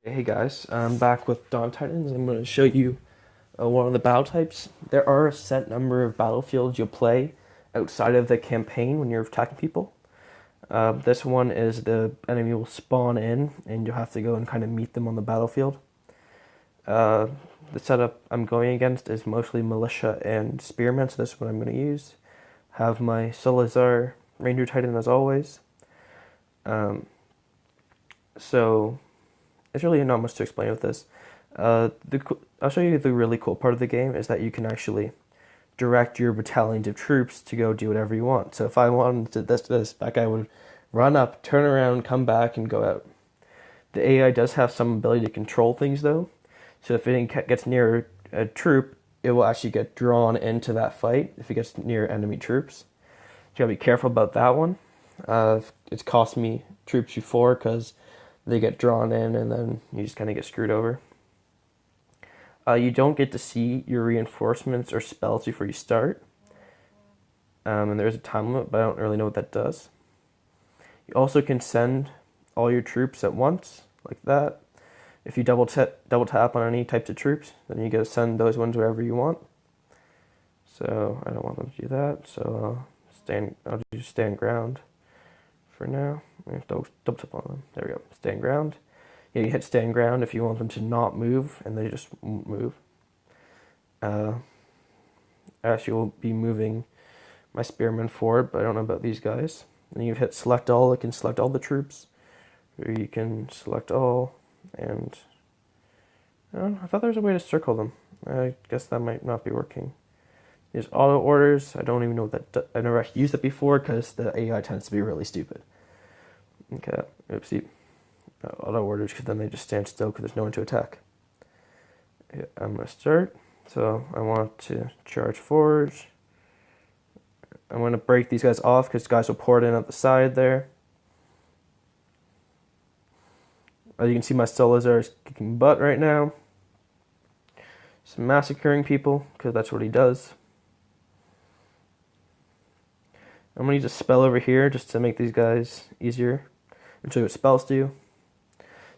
Hey guys, I'm back with Dawn Titans. I'm going to show you one of the battle types. There are a set number of battlefields you'll play outside of the campaign when you're attacking people. This one is the enemy will spawn in and you'll have to go and kind of meet them on the battlefield. Uh, the setup I'm going against is mostly militia and spearmen, so this is what I'm going to use. Have my Salazar Ranger Titan as always. Um, so There's really not much to explain with this. I'll show you the really cool part of the game is that you can actually direct your battalions of troops to go do whatever you want. So if I wanted to this, that guy would run up, turn around, come back, and go out. The AI does have some ability to control things though. So if it gets near a troop, it will actually get drawn into that fight if it gets near enemy troops. You gotta be careful about that one. It's cost me troops before because they get drawn in and then you just kind of get screwed over. You don't get to see your reinforcements or spells before you start. And there's a time limit, but I don't really know what that does. You also can send all your troops at once, like that. If you double tap on any types of troops, then you get to send those ones wherever you want. So I don't want them to do that, so I'll just stand ground for now. Double tap on them. There we go. Stand ground. Yeah, you hit stand ground if you want them to not move, and they just won't move. Actually, will be moving my spearmen forward, but I don't know about these guys. And you hit select all. It can select all the troops, or you can select all. And I thought there was a way to circle them. I guess that might not be working. There's auto orders. I don't even know what that. I've never used it before because the AI tends to be really stupid. Okay, oopsie. Auto orders because then they just stand still because there's no one to attack. Yeah, I'm gonna start. So I want to charge forward. I'm gonna break these guys off because guys will pour it in at the side there. As you can see, my Salazar is kicking butt right now. Just massacring people because that's what he does. I'm gonna use a spell over here just to make these guys easier and show you what spells do.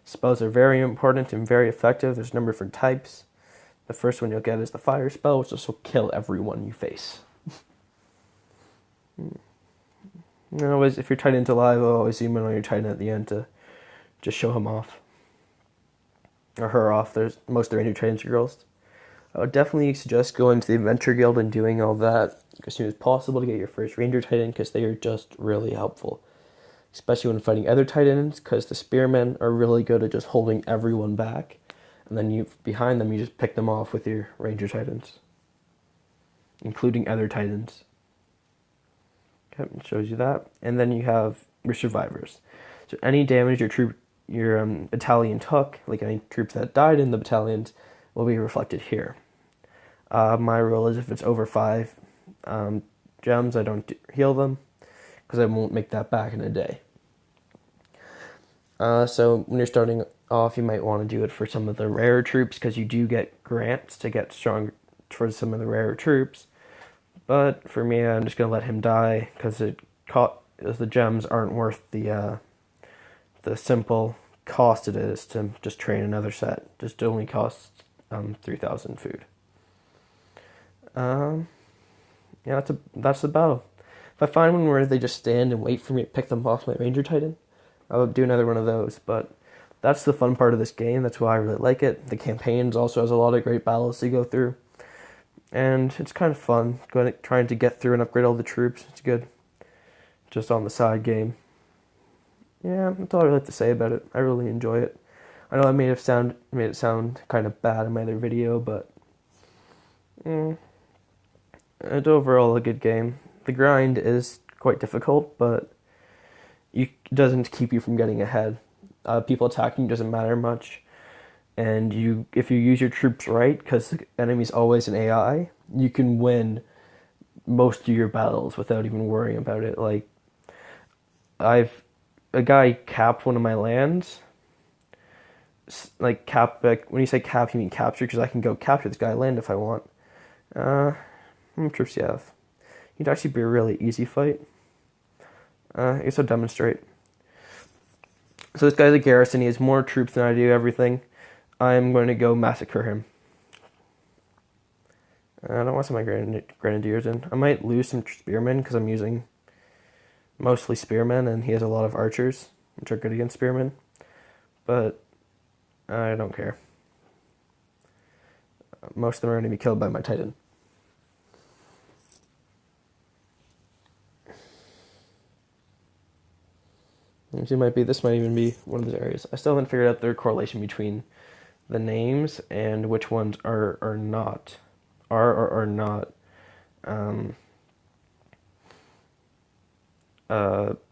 Spells are very important and very effective. There's a number of different types. The first one you'll get is the fire spell, which will kill everyone you face. Always, if your Titan's alive, I'll always zoom in on your Titan at the end to just show him off. Or her off. There's most of the Ranger Titans are girls. I would definitely suggest going to the Adventure Guild and doing all that as soon as possible to get your first Ranger Titan because they are just really helpful. Especially when fighting other Titans, because the Spearmen are really good at just holding everyone back. And then behind them, you just pick them off with your Ranger Titans. Including other Titans. Okay, it shows you that. And then you have your survivors. So any damage your battalion took, like any troops that died in the battalions, will be reflected here. My rule is if it's over 5 gems, I don't heal them because I won't make that back in a day. So when you're starting off, you might want to do it for some of the rarer troops because you do get grants to get strong for some of the rarer troops. But for me, I'm just gonna let him die because the gems aren't worth the simple cost it is to just train another set. Just only costs 3,000 food. Yeah, that's the battle. If I find one where they just stand and wait for me to pick them off my Ranger Titan, I'll do another one of those. But that's the fun part of this game. That's why I really like it. The campaigns also has a lot of great battles to go through. And it's kind of fun trying to get through and upgrade all the troops. It's good. Just on the side game. Yeah, that's all I really have to say about it. I really enjoy it. I know I made it sound kind of bad in my other video, but it's overall a good game. The grind is quite difficult, but it doesn't keep you from getting ahead. People attacking doesn't matter much, and if you use your troops right, because the enemy's always an AI, you can win most of your battles without even worrying about it. Like, a guy capped one of my lands. Like when you say cap, you mean capture, because I can go capture this guy land if I want. How many troops do you have? It'd actually be a really easy fight. I guess I'll demonstrate. So this guy's a garrison. He has more troops than I do. Everything. I'm going to go massacre him. I don't want some of my grenadiers in. I might lose some spearmen because I'm using mostly spearmen, and he has a lot of archers, which are good against spearmen. But I don't care. Most of them are going to be killed by my Titan. This might even be one of those areas. I still haven't figured out the correlation between the names and which ones are not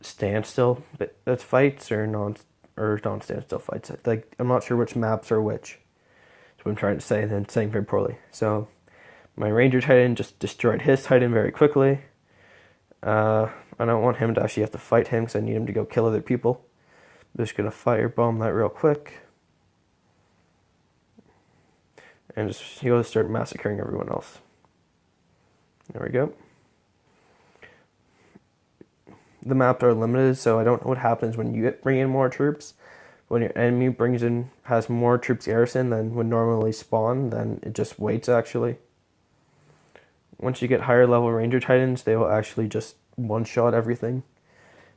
standstill that's fights or non standstill fights. Like I'm not sure which maps are which. That's what I'm trying to say, and then saying very poorly. So my Ranger Titan just destroyed his Titan very quickly. I don't want him to actually have to fight him because I need him to go kill other people. I'm just gonna firebomb that real quick. And he'll start massacring everyone else. There we go. The maps are limited, so I don't know what happens when you bring in more troops. When your enemy has more troops garrison than would normally spawn, then it just waits actually. Once you get higher level Ranger Titans, they will actually just one-shot everything.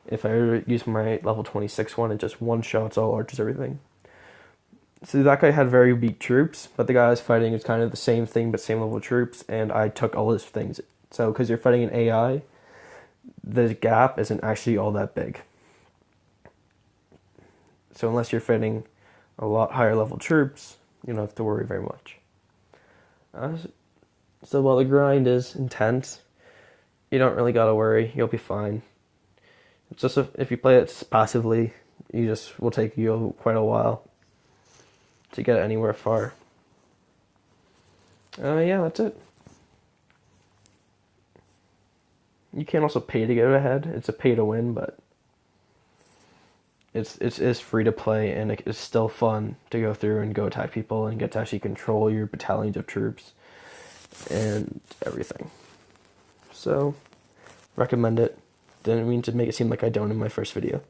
If I use my level 26 one, it just one-shots all archers, everything. So that guy had very weak troops, but the guy I was fighting is kind of the same thing, but same level troops, and I took all his things. So because you're fighting an AI, the gap isn't actually all that big. So unless you're fighting a lot higher level troops, you don't have to worry very much. So while the grind is intense, you don't really gotta worry. You'll be fine. It's just if you play it passively, will take you quite a while to get anywhere far. Yeah, that's it. You can also pay to get ahead. It's a pay to win, but it's free to play, and it's still fun to go through and go attack people and get to actually control your battalions of troops and everything. So, recommend it. Didn't mean to make it seem like I don't in my first video.